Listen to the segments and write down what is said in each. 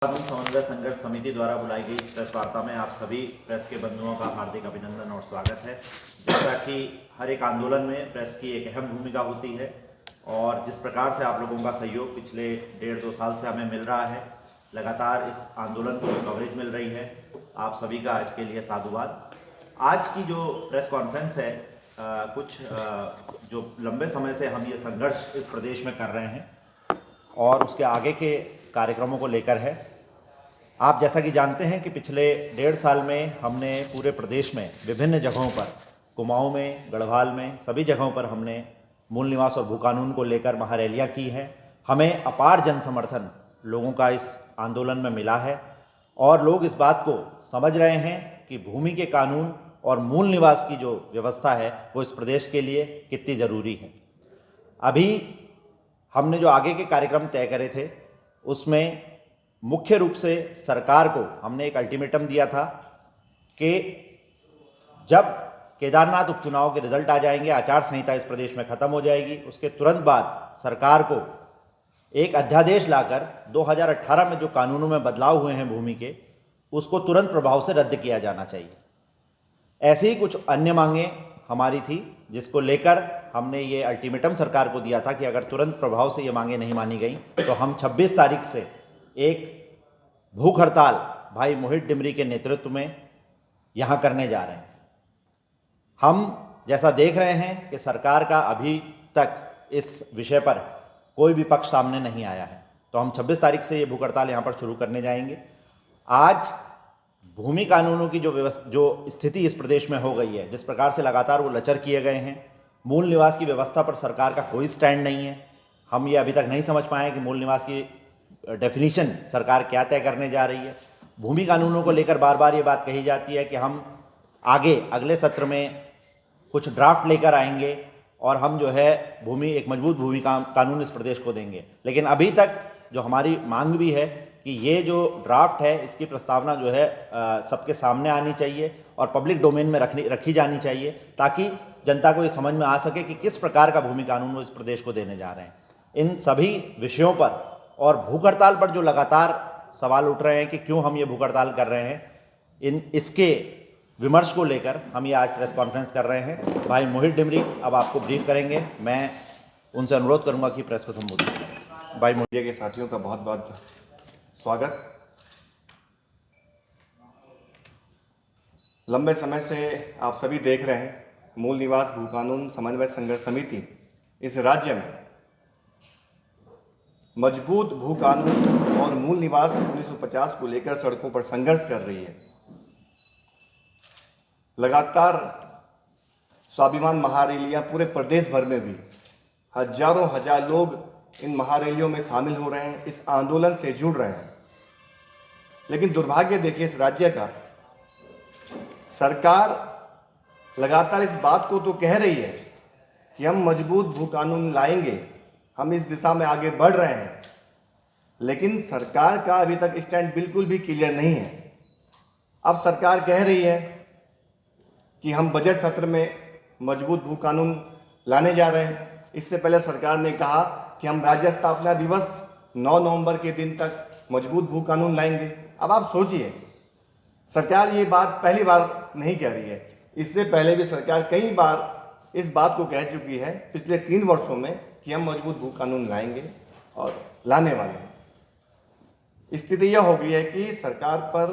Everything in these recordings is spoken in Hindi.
कानून समन्वय संघर्ष समिति द्वारा बुलाई गई इस प्रेस वार्ता में आप सभी प्रेस के बंधुओं का हार्दिक अभिनंदन और स्वागत है। जैसा कि हर एक आंदोलन में प्रेस की एक अहम भूमिका होती है और जिस प्रकार से आप लोगों का सहयोग पिछले 1.5-2 साल से हमें मिल रहा है, लगातार इस आंदोलन को जो कवरेज मिल रही है, आप सभी का इसके लिए साधुवाद। आज की जो प्रेस कॉन्फ्रेंस है, जो लंबे समय से हम ये संघर्ष इस प्रदेश में कर रहे हैं और उसके आगे के कार्यक्रमों को लेकर है। आप जैसा कि जानते हैं कि पिछले 1.5 साल में हमने पूरे प्रदेश में विभिन्न जगहों पर, कुमाऊं में, गढ़वाल में, सभी जगहों पर हमने मूल निवास और भू कानून को लेकर महारैलियां की हैं। हमें अपार जन समर्थन लोगों का इस आंदोलन में मिला है और लोग इस बात को समझ रहे हैं कि भूमि के कानून और मूल निवास की जो व्यवस्था है वो इस प्रदेश के लिए कितनी ज़रूरी है। अभी हमने जो आगे के कार्यक्रम तय करे थे उसमें मुख्य रूप से सरकार को हमने एक अल्टीमेटम दिया था कि जब केदारनाथ उपचुनाव के रिजल्ट आ जाएंगे, आचार संहिता इस प्रदेश में ख़त्म हो जाएगी, उसके तुरंत बाद सरकार को एक अध्यादेश लाकर 2018 में जो कानूनों में बदलाव हुए हैं भूमि के, उसको तुरंत प्रभाव से रद्द किया जाना चाहिए। ऐसी ही कुछ अन्य मांगें हमारी थी जिसको लेकर हमने ये अल्टीमेटम सरकार को दिया था कि अगर तुरंत प्रभाव से ये मांगें नहीं मानी गई तो हम 26 तारीख से एक भूख हड़ताल भाई मोहित डिमरी के नेतृत्व में यहाँ करने जा रहे हैं। हम जैसा देख रहे हैं कि सरकार का अभी तक इस विषय पर कोई भी पक्ष सामने नहीं आया है, तो हम 26 तारीख से ये भूख हड़ताल यहाँ पर शुरू करने जाएंगे। आज भूमि कानूनों की जो स्थिति इस प्रदेश में हो गई है, जिस प्रकार से लगातार वो लचर किए गए हैं, मूल निवास की व्यवस्था पर सरकार का कोई स्टैंड नहीं है। हम ये अभी तक नहीं समझ पाए कि मूल निवास की डेफिनीशन सरकार क्या तय करने जा रही है। भूमि कानूनों को लेकर बार बार ये बात कही जाती है कि हम अगले सत्र में कुछ ड्राफ्ट लेकर आएंगे और हम जो है एक मजबूत भूमि कानून इस प्रदेश को देंगे, लेकिन अभी तक जो हमारी मांग भी है कि ये जो ड्राफ्ट है इसकी प्रस्तावना जो है सबके सामने आनी चाहिए और पब्लिक डोमेन में रखी जानी चाहिए, ताकि जनता को ये समझ में आ सके कि किस प्रकार का भूमि कानून वो इस प्रदेश को देने जा रहे हैं। इन सभी विषयों पर और भूख हड़ताल पर जो लगातार सवाल उठ रहे हैं कि क्यों हम ये भूख हड़ताल कर रहे हैं, इसके विमर्श को लेकर हम ये आज प्रेस कॉन्फ्रेंस कर रहे हैं। भाई मोहित डिमरी अब आपको ब्रीफ करेंगे। मैं उनसे अनुरोध करूंगा कि प्रेस को संबोधित करें। भाई मीडिया के साथियों का बहुत बहुत स्वागत। लंबे समय से आप सभी देख रहे हैं मूल निवास भू कानून समन्वय संघर्ष समिति इस राज्य में मजबूत भू कानून और मूल निवास 1950 को लेकर सड़कों पर संघर्ष कर रही है। लगातार स्वाभिमान महारैलियां पूरे प्रदेश भर में हुई, हजारों हजार लोग इन महारैलियों में शामिल हो रहे हैं, इस आंदोलन से जुड़ रहे हैं। लेकिन दुर्भाग्य देखिए इस राज्य का, सरकार लगातार इस बात को तो कह रही है कि हम मजबूत भू कानून लाएंगे, हम इस दिशा में आगे बढ़ रहे हैं, लेकिन सरकार का अभी तक स्टैंड बिल्कुल भी क्लियर नहीं है। अब सरकार कह रही है कि हम बजट सत्र में मजबूत भू कानून लाने जा रहे हैं। इससे पहले सरकार ने कहा कि हम राज्य स्थापना दिवस 9 नवंबर के दिन तक मजबूत भू कानून लाएंगे। अब आप सोचिए, सरकार ये बात पहली बार नहीं कह रही है, इससे पहले भी सरकार कई बार इस बात को कह चुकी है पिछले 3 वर्षों में कि हम मजबूत भू कानून लाएंगे और लाने वाले हैं। स्थिति यह हो गई है कि सरकार पर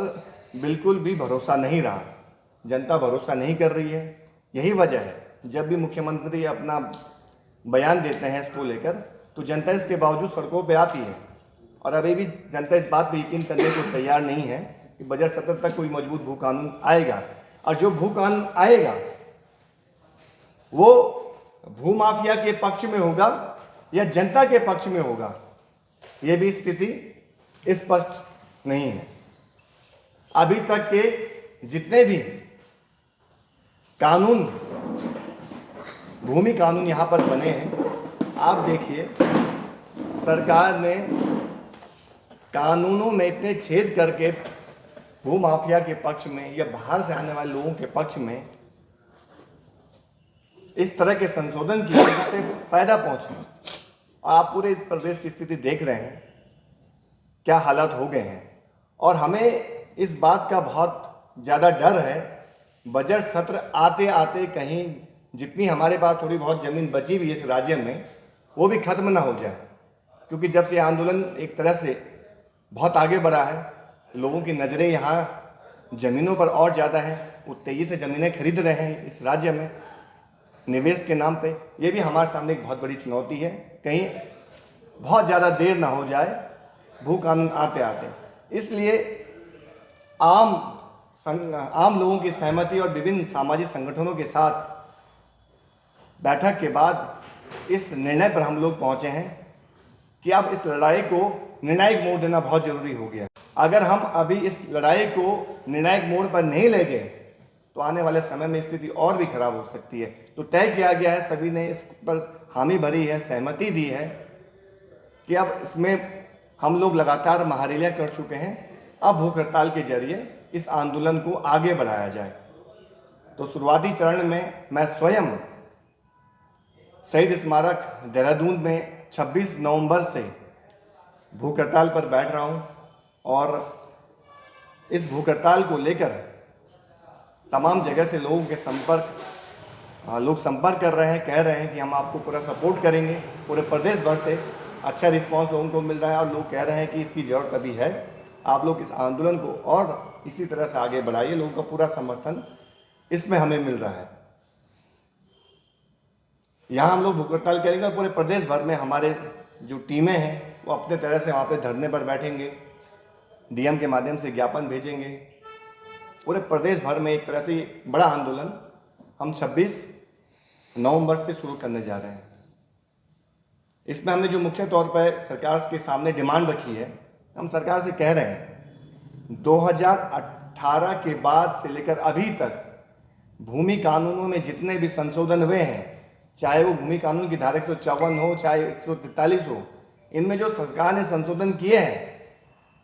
बिल्कुल भी भरोसा नहीं रहा, जनता भरोसा नहीं कर रही है। यही वजह है जब भी मुख्यमंत्री अपना बयान देते हैं इसको लेकर तो जनता इसके बावजूद सड़कों पे आती है, और अभी भी जनता इस बात पे यकीन करने को तैयार नहीं है कि बजट सत्र तक कोई मजबूत भू कानून आएगा। और जो भू कानून आएगा वो भू माफिया के पक्ष में होगा या जनता के पक्ष में होगा, ये भी स्थिति स्पष्ट नहीं है। अभी तक के जितने भी कानून, भूमि कानून यहाँ पर बने हैं, आप देखिए सरकार ने कानूनों में इतने छेद करके भू माफिया के पक्ष में या बाहर से आने वाले लोगों के पक्ष में इस तरह के संशोधन किए जिससे फायदा पहुंचे। आप पूरे प्रदेश की स्थिति देख रहे हैं, क्या हालात हो गए हैं। और हमें इस बात का बहुत ज़्यादा डर है, बजट सत्र आते आते कहीं जितनी हमारे पास थोड़ी बहुत ज़मीन बची हुई है इस राज्य में, वो भी खत्म ना हो जाए। क्योंकि जब से आंदोलन एक तरह से बहुत आगे बढ़ा है, लोगों की नज़रें यहाँ ज़मीनों पर और ज़्यादा है, वो तेज़ी से ज़मीनें खरीद रहे हैं इस राज्य में निवेश के नाम पे। ये भी हमारे सामने एक बहुत बड़ी चुनौती है, कहीं बहुत ज़्यादा देर ना हो जाए भू कानून आते आते। इसलिए आम लोगों की सहमति और विभिन्न सामाजिक संगठनों के साथ बैठक के बाद इस निर्णय पर हम लोग पहुंचे हैं कि अब इस लड़ाई को निर्णायक मोड़ देना बहुत जरूरी हो गया। अगर हम अभी इस लड़ाई को निर्णायक मोड़ पर नहीं ले गए तो आने वाले समय में स्थिति और भी खराब हो सकती है। तो तय किया गया है, सभी ने इस पर हामी भरी है, सहमति दी है कि अब इसमें हम लोग लगातार महारैलियां कर चुके हैं, अब भूख हड़ताल के जरिए इस आंदोलन को आगे बढ़ाया जाए। तो शुरुआती चरण में मैं स्वयं शहीद स्मारक देहरादून में 26 नवंबर से भूख हड़ताल पर बैठ रहा हूं और इस भूख हड़ताल को लेकर तमाम जगह से लोगों के लोग संपर्क कर रहे हैं, कह रहे हैं कि हम आपको पूरा सपोर्ट करेंगे। पूरे प्रदेश भर से अच्छा रिस्पांस लोगों को मिल रहा है और लोग कह रहे हैं कि इसकी ज़रूरत अभी है, आप लोग इस आंदोलन को और इसी तरह से आगे बढ़ाइए। लोगों का पूरा समर्थन इसमें हमें मिल रहा है। यहाँ हम लोग भूख हड़ताल करेंगे और पूरे प्रदेश भर में हमारे जो टीमें हैं वो अपने तरह से वहाँ पे धरने पर बैठेंगे, डीएम के माध्यम से ज्ञापन भेजेंगे। पूरे प्रदेश भर में एक तरह से बड़ा आंदोलन हम 26 नवंबर से शुरू करने जा रहे हैं। इसमें हमने जो मुख्य तौर पर सरकार के सामने डिमांड रखी है, हम सरकार से कह रहे हैं 2018 के बाद से लेकर अभी तक भूमि कानूनों में जितने भी संशोधन हुए हैं, चाहे वो भूमि कानून की धारा 154 हो, चाहे 143 हो, इनमें जो सरकार ने संशोधन किए हैं,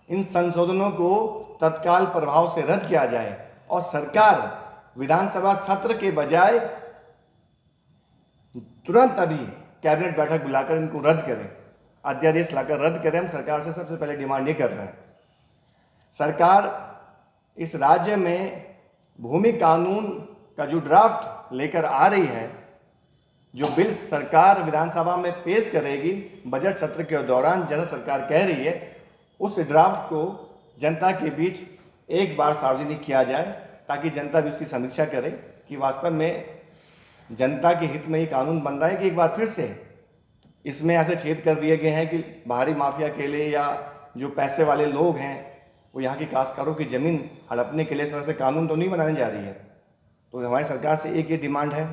इन संशोधनों को तत्काल प्रभाव से रद्द किया जाए और सरकार विधानसभा सत्र के बजाय तुरंत अभी कैबिनेट बैठक बुलाकर इनको रद्द करें, अध्यादेश लाकर रद्द करें। हम सरकार से सबसे पहले डिमांड ये कर रहे हैं। सरकार इस राज्य में भूमि कानून का जो ड्राफ्ट लेकर आ रही है, जो बिल सरकार विधानसभा में पेश करेगी बजट सत्र के दौरान, जैसा सरकार कह रही है, उस ड्राफ्ट को जनता के बीच एक बार सार्वजनिक किया जाए ताकि जनता भी उसकी समीक्षा करे कि वास्तव में जनता के हित में ये कानून बन रहा है कि एक बार फिर से इसमें ऐसे छेद कर दिए गए हैं कि बाहरी माफिया के लिए या जो पैसे वाले लोग हैं वो यहाँ की काश्तकारों की ज़मीन हड़पने के लिए इस तरह से कानून तो नहीं बनाने जा रही है। तो हमारी सरकार से एक ये डिमांड है।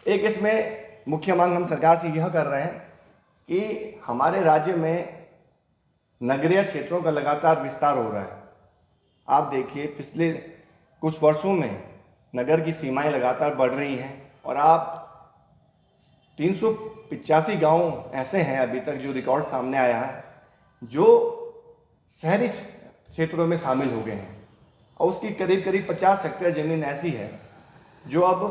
एक इसमें मुख्य मांग हम सरकार से यह कर रहे हैं कि हमारे राज्य में नगरीय क्षेत्रों का लगातार विस्तार हो रहा है। आप देखिए पिछले कुछ वर्षों में नगर की सीमाएं लगातार बढ़ रही हैं और आप 385 गांव ऐसे हैं अभी तक जो रिकॉर्ड सामने आया है जो शहरी क्षेत्रों में शामिल हो गए हैं और उसकी करीब करीब 50 हेक्टेयर ज़मीन ऐसी है जो अब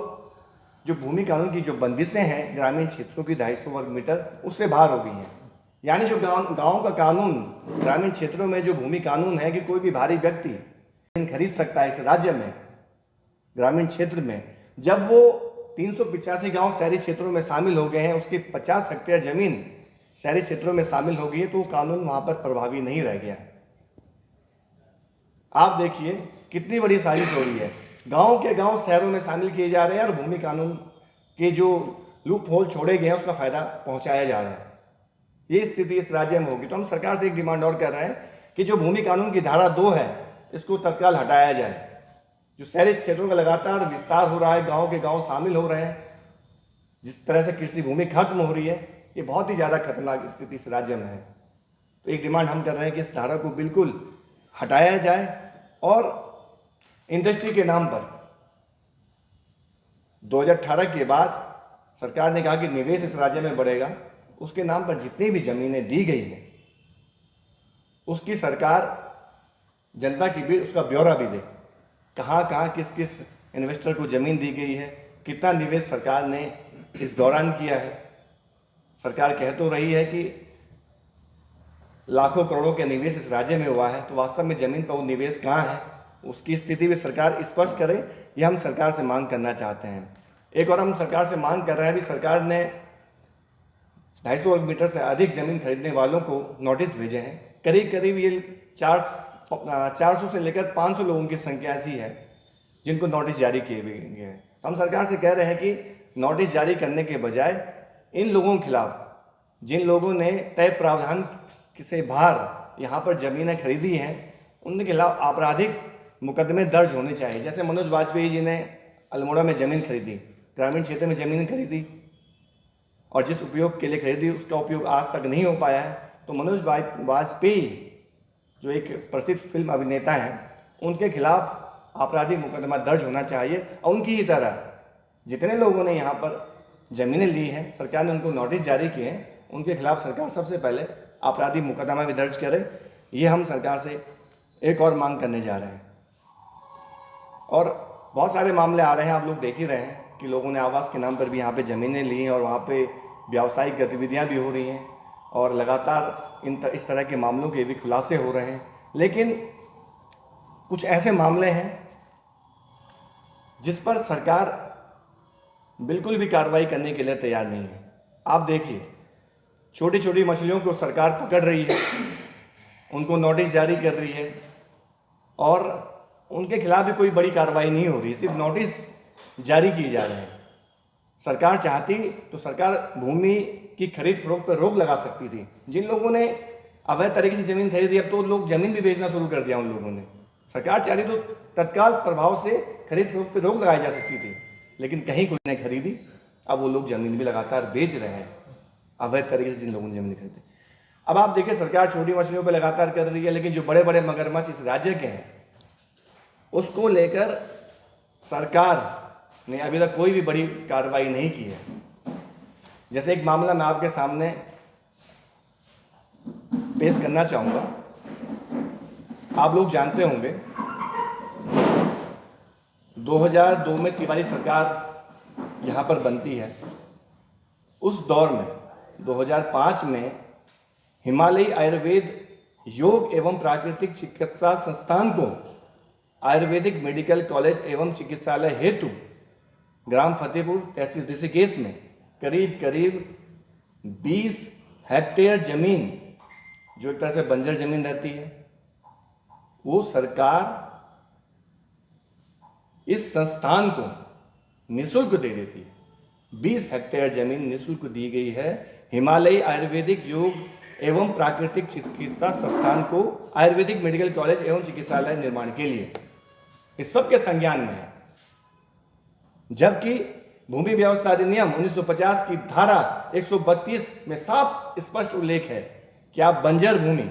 जो भूमि कानून की जो बंदिशें हैं ग्रामीण क्षेत्रों की 250 वर्ग मीटर उससे बाहर हो गई हैं। यानी जो गांव का कानून ग्रामीण क्षेत्रों में जो भूमि कानून है कि कोई भी भारी व्यक्ति खरीद सकता है इस राज्य में ग्रामीण क्षेत्र में, जब वो 385 गांव शहरी क्षेत्रों में शामिल हो गए हैं, उसकी 50 हेक्टेयर जमीन शहरी क्षेत्रों में शामिल हो गई है, तो वो कानून वहां पर प्रभावी नहीं रह गया है। आप देखिए कितनी बड़ी साजिश हो रही है, गांव के गांव शहरों में शामिल किए जा रहे हैं और भूमि कानून के जो लूप होल छोड़े गए हैं उसका फायदा पहुंचाया जा रहा है। ये स्थिति इस राज्य में होगी। तो हम सरकार से एक डिमांड और कर रहे हैं कि जो भूमि कानून की धारा 2 है इसको तत्काल हटाया जाए। जो शहरी क्षेत्रों का लगातार विस्तार हो रहा है, गांव के गांव शामिल हो रहे हैं, जिस तरह से कृषि भूमि खत्म हो रही है, ये बहुत ही ज़्यादा खतरनाक स्थिति इस राज्य में है। तो एक डिमांड हम कर रहे हैं कि इस धारा को बिल्कुल हटाया जाए और इंडस्ट्री के नाम पर 2018 के बाद सरकार ने कहा कि निवेश इस राज्य में बढ़ेगा, उसके नाम पर जितनी भी जमीनें दी गई हैं उसकी सरकार जनता की भी उसका ब्यौरा भी दे, कहाँ कहाँ किस किस इन्वेस्टर को ज़मीन दी गई है, कितना निवेश सरकार ने इस दौरान किया है। सरकार कह तो रही है कि लाखों करोड़ों के निवेश इस राज्य में हुआ है, तो वास्तव में जमीन पर वो निवेश कहाँ है, उसकी स्थिति भी सरकार स्पष्ट करे, ये हम सरकार से मांग करना चाहते हैं। एक और हम सरकार से मांग कर रहे हैं, अभी सरकार ने 250 वर्ग मीटर से अधिक जमीन खरीदने वालों को नोटिस भेजे हैं। करीब करीब ये 400 से लेकर 500 लोगों की संख्या ऐसी है जिनको नोटिस जारी किए गए हैं। हम सरकार से कह रहे हैं कि नोटिस जारी करने के बजाय इन लोगों के खिलाफ, जिन लोगों ने तय प्रावधान से बाहर यहाँ पर ज़मीनें खरीदी हैं, उनके खिलाफ आपराधिक मुकदमे दर्ज होने चाहिए। जैसे मनोज वाजपेयी जी ने अल्मोड़ा में ज़मीन खरीदी, ग्रामीण क्षेत्र में ज़मीन खरीदी, और जिस उपयोग के लिए खरीदी उसका उपयोग आज तक नहीं हो पाया है। तो मनोज वाजपेयी जो एक प्रसिद्ध फिल्म अभिनेता हैं, उनके खिलाफ आपराधिक मुकदमा दर्ज होना चाहिए, और उनकी ही तरह जितने लोगों ने यहाँ पर ज़मीनें ली हैं, सरकार ने उनको नोटिस जारी किए हैं, उनके खिलाफ सरकार सबसे पहले आपराधिक मुकदमा भी दर्ज करे। ये हम सरकार से एक और मांग करने जा रहे हैं। और बहुत सारे मामले आ रहे हैं, आप लोग देख ही रहे हैं कि लोगों ने आवास के नाम पर भी यहाँ पे ज़मीनें ली हैं और वहाँ पे व्यावसायिक गतिविधियाँ भी हो रही हैं, और लगातार इस तरह के मामलों के भी खुलासे हो रहे हैं। लेकिन कुछ ऐसे मामले हैं जिस पर सरकार बिल्कुल भी कार्रवाई करने के लिए तैयार नहीं है। आप देखिए, छोटी छोटी मछलियों को सरकार पकड़ रही है, उनको नोटिस जारी कर रही है, और उनके खिलाफ भी कोई बड़ी कार्रवाई नहीं हो रही, सिर्फ नोटिस जारी किए जा रहे हैं। सरकार चाहती तो सरकार भूमि की खरीद फरोख्त पर रोक लगा सकती थी। जिन लोगों ने अवैध तरीके से ज़मीन खरीदी, अब तो लोग ज़मीन भी बेचना शुरू कर दिया उन लोगों ने। सरकार चाहती तो तत्काल प्रभाव से खरीद फरोख्त पर रोक लगाई जा सकती थी, लेकिन कहीं कोई नहीं खरीदी। अब वो लोग ज़मीन भी लगातार बेच रहे हैं, अवैध तरीके से जिन लोगों ने ज़मीन खरीदी। अब आप देखिए, सरकार छोटी मछलियों पर लगातार कर रही है, लेकिन जो बड़े बड़े मगरमच्छ इस राज्य के हैं, उसको लेकर सरकार ने अभी तक कोई भी बड़ी कार्रवाई नहीं की है। जैसे एक मामला मैं आपके सामने पेश करना चाहूँगा। आप लोग जानते होंगे 2002 में तिवारी सरकार यहाँ पर बनती है। उस दौर में 2005 में हिमालयी आयुर्वेद योग एवं प्राकृतिक चिकित्सा संस्थान को आयुर्वेदिक मेडिकल कॉलेज एवं चिकित्सालय हेतु ग्राम फतेहपुर तहसील ऋषिकेश में करीब करीब 20 हेक्टेयर जमीन, जो एक तरह से बंजर जमीन रहती है, वो सरकार इस संस्थान को निःशुल्क दे देती है। 20 हेक्टेयर जमीन निःशुल्क दी गई है हिमालयी आयुर्वेदिक योग एवं प्राकृतिक चिकित्सा संस्थान को आयुर्वेदिक मेडिकल कॉलेज एवं चिकित्सालय निर्माण के लिए। इस सब के संज्ञान में है। जबकि भूमि व्यवस्था अधिनियम 1950 की धारा 132 में साफ स्पष्ट उल्लेख है कि आप बंजर भूमि,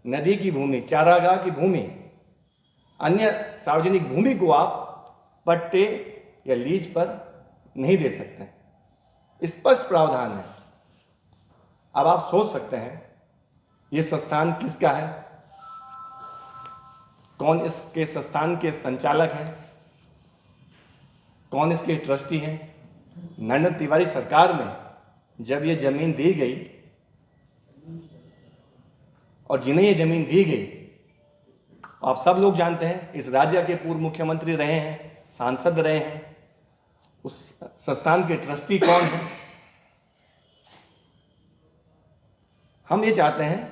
नदी की भूमि, चारागाह की भूमि, अन्य सार्वजनिक भूमि को आप पट्टे या लीज पर नहीं दे सकते। स्पष्ट प्रावधान है। अब आप सोच सकते हैं ये संस्थान किसका है, कौन इसके संस्थान के संचालक हैं, कौन इसके ट्रस्टी हैं। नरेंद्र तिवारी सरकार में जब ये जमीन दी गई, और जिन्हें ये जमीन दी गई, आप सब लोग जानते हैं, इस राज्य के पूर्व मुख्यमंत्री रहे हैं, सांसद रहे हैं। उस संस्थान के ट्रस्टी कौन हैं? हम ये चाहते हैं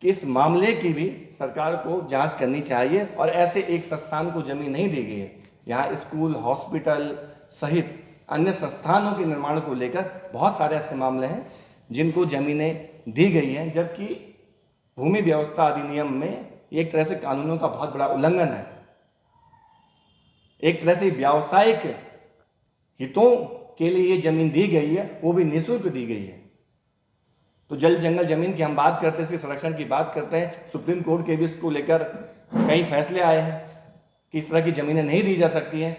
कि इस मामले की भी सरकार को जांच करनी चाहिए, और ऐसे एक संस्थान को जमीन नहीं दी गई है। यहाँ स्कूल, हॉस्पिटल सहित अन्य संस्थानों के निर्माण को लेकर बहुत सारे ऐसे मामले हैं जिनको जमीनें दी गई हैं, जबकि भूमि व्यवस्था अधिनियम में एक तरह से कानूनों का बहुत बड़ा उल्लंघन है। एक तरह से व्यावसायिक हितों के लिए ये जमीन दी गई है, वो भी निःशुल्क दी गई है। तो जल जंगल जमीन की हम बात करते हैं, इसके संरक्षण की बात करते हैं। सुप्रीम कोर्ट के भी इसको लेकर कई फैसले आए हैं कि इस तरह की जमीनें नहीं दी जा सकती हैं।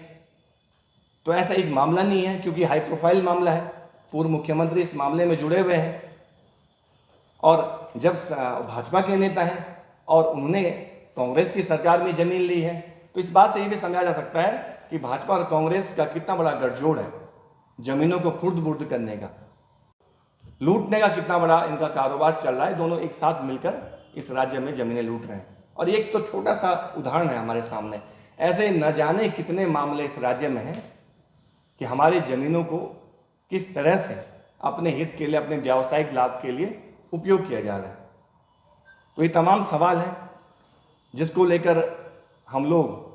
तो ऐसा एक मामला नहीं है, क्योंकि हाई प्रोफाइल मामला है, पूर्व मुख्यमंत्री इस मामले में जुड़े हुए हैं, और जब भाजपा के नेता हैं और उन्होंने कांग्रेस की सरकार में जमीन ली है, तो इस बात से ये भी समझा जा सकता है कि भाजपा और कांग्रेस का कितना बड़ा गठजोड़ है जमीनों को खुर्द बुर्द करने का, लूटने का कितना बड़ा इनका कारोबार चल रहा है। दोनों एक साथ मिलकर इस राज्य में ज़मीनें लूट रहे हैं। और एक तो छोटा सा उदाहरण है हमारे सामने, ऐसे न जाने कितने मामले इस राज्य में हैं कि हमारी ज़मीनों को किस तरह से अपने हित के लिए, अपने व्यावसायिक लाभ के लिए उपयोग किया जा रहा है। तो ये तमाम सवाल हैं जिसको लेकर हम लोग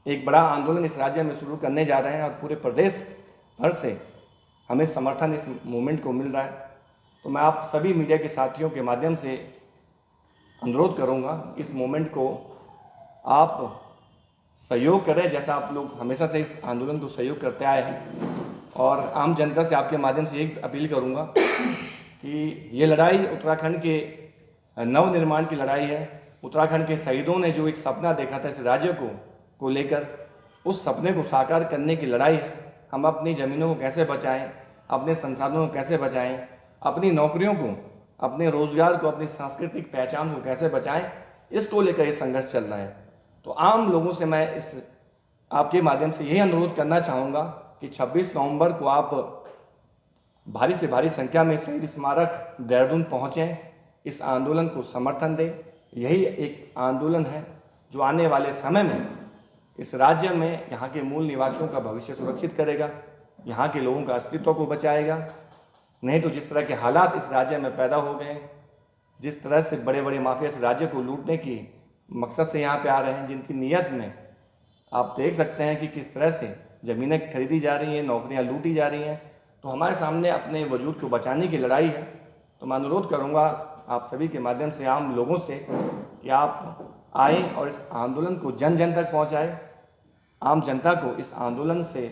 एक बड़ा आंदोलन इस राज्य में शुरू करने जा रहे हैं और पूरे प्रदेश भर से हमें समर्थन इस मूवमेंट को मिल रहा है। तो मैं आप सभी मीडिया के साथियों के माध्यम से अनुरोध करूंगा कि इस मूवमेंट को आप सहयोग करें, जैसा आप लोग हमेशा से इस आंदोलन को सहयोग करते आए हैं। और आम जनता से आपके माध्यम से एक अपील करूंगा कि ये लड़ाई उत्तराखंड के नवनिर्माण की लड़ाई है। उत्तराखंड के शहीदों ने जो एक सपना देखा था इस राज्य को लेकर, उस सपने को साकार करने की लड़ाई है। हम अपनी ज़मीनों को कैसे बचाएं, अपने संसाधनों को कैसे बचाएं, अपनी नौकरियों को, अपने रोजगार को, अपनी सांस्कृतिक पहचान को कैसे बचाएं, इसको लेकर ये संघर्ष चल रहा है। तो आम लोगों से मैं इस आपके माध्यम से यही अनुरोध करना चाहूँगा कि 26 नवंबर को आप भारी से भारी संख्या में शहीद स्मारक देहरादून पहुँचें, इस आंदोलन को समर्थन दें। यही एक आंदोलन है जो आने वाले समय में इस राज्य में यहाँ के मूल निवासियों का भविष्य सुरक्षित करेगा, यहाँ के लोगों का अस्तित्व को बचाएगा। नहीं तो जिस तरह के हालात इस राज्य में पैदा हो गए, जिस तरह से बड़े बड़े माफिया इस राज्य को लूटने की मकसद से यहाँ पे आ रहे हैं, जिनकी नीयत में आप देख सकते हैं कि किस तरह से ज़मीनें खरीदी जा रही हैं, नौकरियाँ लूटी जा रही हैं। तो हमारे सामने अपने वजूद को बचाने की लड़ाई है। तो मैं अनुरोध करूँगा आप सभी के माध्यम से आम लोगों से कि आप आएँ और इस आंदोलन को जन जन तक पहुँचाएँ, आम जनता को इस आंदोलन से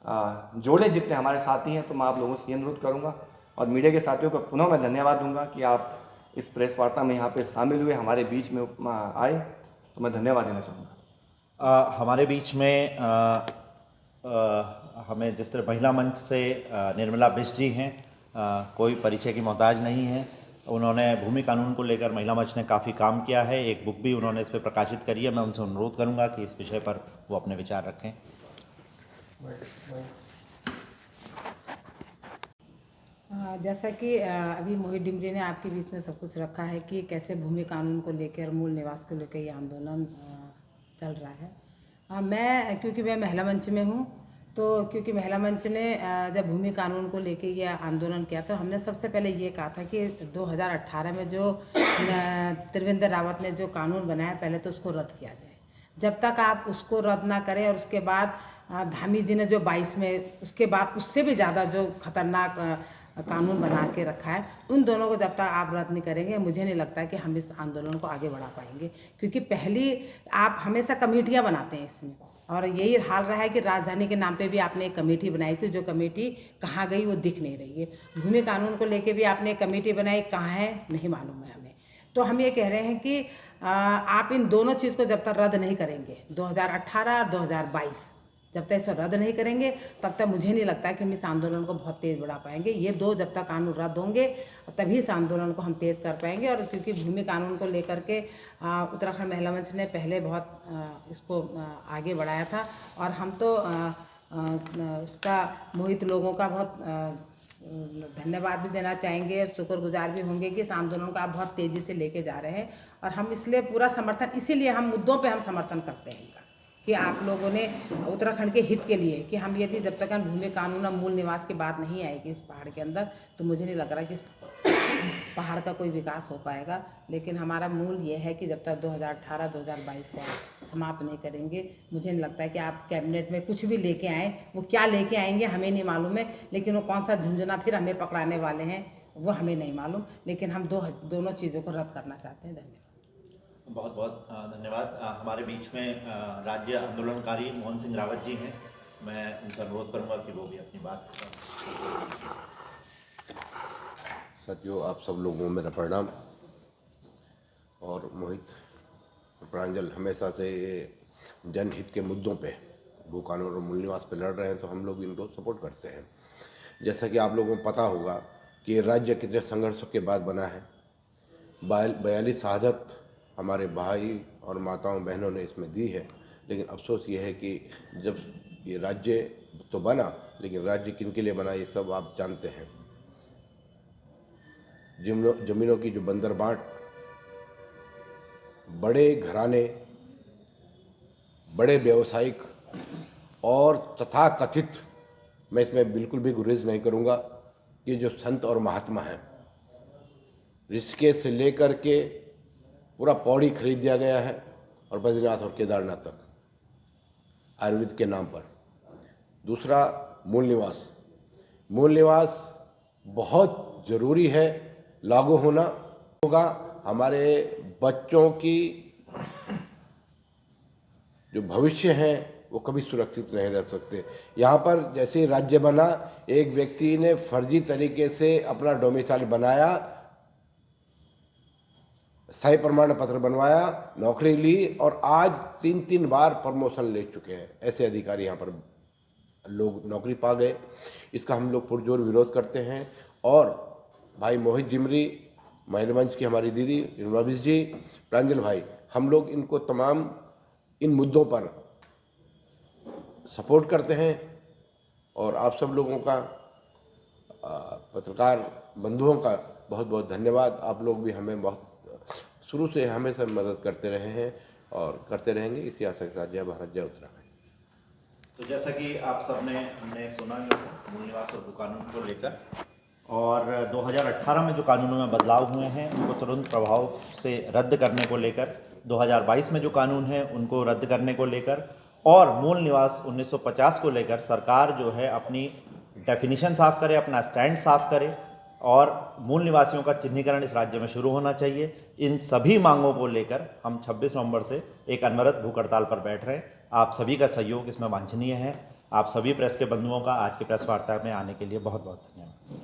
जोड़े जितने हमारे साथी हैं। तो मैं आप लोगों से ये अनुरोध करूँगा और मीडिया के साथियों को पुनः मैं धन्यवाद दूंगा कि आप इस प्रेस वार्ता में यहाँ पे शामिल हुए, हमारे बीच में आए। तो मैं धन्यवाद देना चाहूँगा। हमारे बीच में हमें जिस तरह महिला मंच से निर्मला बिष्ट जी हैं, कोई परिचय की मोहताज नहीं है। उन्होंने भूमि कानून को लेकर महिला मंच ने काफ़ी काम किया है, एक बुक भी उन्होंने इस पर प्रकाशित करी है। मैं उनसे अनुरोध करूंगा कि इस विषय पर वो अपने विचार रखें। जैसा कि अभी मोहित डिमरी ने आपके बीच में सब कुछ रखा है कि कैसे भूमि कानून को लेकर, मूल निवास को लेकर ये आंदोलन चल रहा है। मैं क्योंकि मैं महिला मंच में हूँ, तो क्योंकि महिला मंच ने जब भूमि कानून को लेकर ये आंदोलन किया तो हमने सबसे पहले ये कहा था कि 2018 में जो त्रिवेंद्र रावत ने जो कानून बनाया, पहले तो उसको रद्द किया जाए। जब तक आप उसको रद्द ना करें और उसके बाद धामी जी ने जो 22 में, उसके बाद उससे भी ज़्यादा जो खतरनाक कानून बना के रखा है, उन दोनों को जब तक आप रद्द नहीं करेंगे, मुझे नहीं लगता कि हम इस आंदोलन को आगे बढ़ा पाएंगे। क्योंकि पहली आप हमेशा कमेटियां बनाते हैं इसमें, और यही हाल रहा है कि राजधानी के नाम पे भी आपने एक कमेटी बनाई थी, जो कमेटी कहाँ गई वो दिख नहीं रही है। भूमि कानून को लेके भी आपने एक कमेटी बनाई, कहाँ है नहीं मालूम है हमें। तो हम ये कह रहे हैं कि आप इन दोनों चीज़ को जब तक रद्द नहीं करेंगे, 2018 और 2022 जब तक इसे रद्द नहीं करेंगे, तब तक मुझे नहीं लगता कि हम इस आंदोलन को बहुत तेज़ बढ़ा पाएंगे। ये दो जब तक कानून रद्द होंगे तभी इस आंदोलन को हम तेज़ कर पाएंगे। और क्योंकि भूमि कानून को लेकर के उत्तराखंड महिला मंच ने पहले बहुत इसको आगे बढ़ाया था, और हम तो उसका मोहित लोगों का बहुत धन्यवाद भी देना चाहेंगे, शुक्रगुजार भी होंगे कि इस आंदोलन को आप बहुत तेज़ी से लेके जा रहे हैं। और हम इसलिए पूरा समर्थन, इसीलिए हम मुद्दों पे हम समर्थन करते हैं इनका, कि आप लोगों ने उत्तराखंड के हित के लिए, कि हम यदि जब तक हम भूमि कानून और मूल निवास की बात नहीं आएगी इस पहाड़ के अंदर, तो मुझे नहीं लग रहा कि इस पहाड़ का कोई विकास हो पाएगा। लेकिन हमारा मूल ये है कि जब तक 2018-2022 को आप समाप्त नहीं करेंगे, मुझे नहीं लगता है कि आप कैबिनेट में कुछ भी लेके आएँ। वो क्या लेके आएंगे हमें नहीं मालूम है, लेकिन वो कौन सा झुंझुना फिर हमें पकड़ाने वाले हैं वो हमें नहीं मालूम। लेकिन हम दोनों चीज़ों को रद्द करना चाहते हैं। धन्यवाद। बहुत बहुत धन्यवाद। हमारे बीच में राज्य आंदोलनकारी मोहन सिंह रावत जी हैं। मैं उनसे अनुरोध करूंगा कि वो भी अपनी बात साथियों, आप सब लोगों को मेरा प्रणाम। और मोहित प्रांजल हमेशा से ये जनहित के मुद्दों पे, भू कानून और मूल निवास पे लड़ रहे हैं, तो हम लोग इनको सपोर्ट करते हैं। जैसा कि आप लोगों को पता होगा कि ये राज्य कितने संघर्षों के बाद बना है। 42 शहादत हमारे भाई और माताओं बहनों ने इसमें दी है। लेकिन अफसोस ये है कि जब ये राज्य तो बना, लेकिन राज्य किन के लिए बना ये सब आप जानते हैं। ज़मीनों की जो बंदरबांट बड़े घराने, बड़े व्यावसायिक और तथाकथित, मैं इसमें बिल्कुल भी गुरेज नहीं करूँगा कि जो संत और महात्मा हैं, ऋषिकेश से लेकर के पूरा पौड़ी खरीद दिया गया है और बद्रीनाथ और केदारनाथ तक आयुर्वेद के नाम पर। दूसरा, मूल निवास। मूल निवास बहुत ज़रूरी है, लागू होना होगा। हमारे बच्चों की जो भविष्य हैं वो कभी सुरक्षित नहीं रह सकते। यहाँ पर जैसे राज्य बना, एक व्यक्ति ने फर्जी तरीके से अपना डोमिसाइल बनाया, स्थायी प्रमाण पत्र बनवाया, नौकरी ली और आज 3-3 बार प्रमोशन ले चुके हैं। ऐसे अधिकारी यहाँ पर लोग नौकरी पा गए। इसका हम लोग पुरजोर विरोध करते हैं। और भाई मोहित डिमरी, महिला मंच की हमारी दीदी रवीश जी, प्रांजल भाई, हम लोग इनको तमाम इन मुद्दों पर सपोर्ट करते हैं। और आप सब लोगों का, पत्रकार बंधुओं का बहुत बहुत धन्यवाद। आप लोग भी हमें बहुत शुरू से हमेशा मदद करते रहे हैं और करते रहेंगे। इसी आशा के साथ जय भारत, जय उत्तराखंड। तो जैसा कि आप सबने हमने सुना ही होगा मूल निवास और भू कानून को लेकर, और 2018 में जो कानूनों में बदलाव हुए हैं उनको तुरंत प्रभाव से रद्द करने को लेकर, 2022 में जो कानून हैं उनको रद्द करने को लेकर, और मूल निवास 1950 को लेकर सरकार जो है अपनी डेफिनेशन साफ करे, अपना स्टैंड साफ करे और मूल निवासियों का चिन्हीकरण इस राज्य में शुरू होना चाहिए। इन सभी मांगों को लेकर हम 26 नवंबर से एक अनवरत भूख हड़ताल पर बैठ रहे हैं। आप सभी का सहयोग इसमें वांछनीय है। आप सभी प्रेस के बंधुओं का आज की प्रेस वार्ता में आने के लिए बहुत बहुत धन्यवाद।